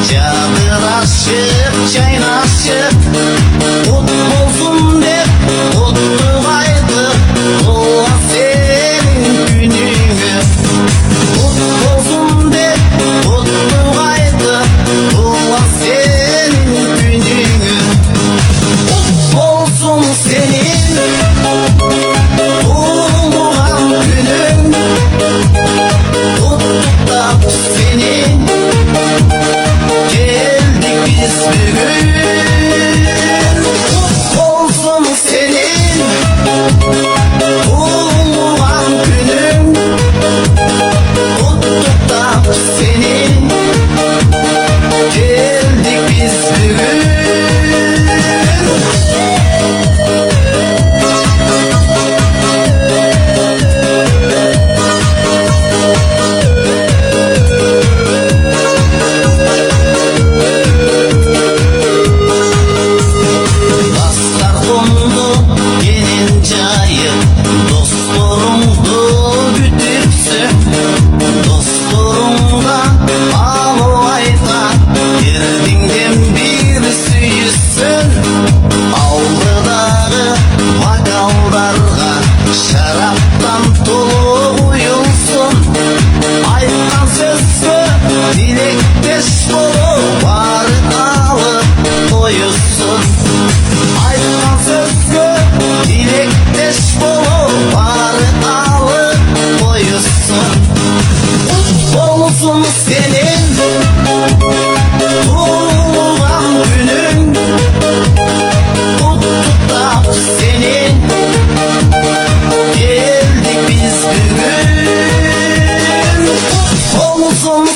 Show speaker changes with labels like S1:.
S1: Çadıraşıp çaynaşıp kutlu olsun dep kutluvaydı doğan senin gününü. Kutlu olsun dep kutluvaydı doğan senin gününü. Kutlu olsun senin doğan günün. Kutluk da senin. Geldik biz bugün. Kutlu olsun senin doğan günün. Kutluk da senin. Geldik biz bugün. Şaraptan dolu uyulsun. Aytan sözü dilekteş olup var alıp doyulsun. Aytan sözü dilekteş olup var alıp doyulsun. Kutlu olsun senin doğan günün. Kutluk da senin. Geldik biz bugün. Kutlu olsun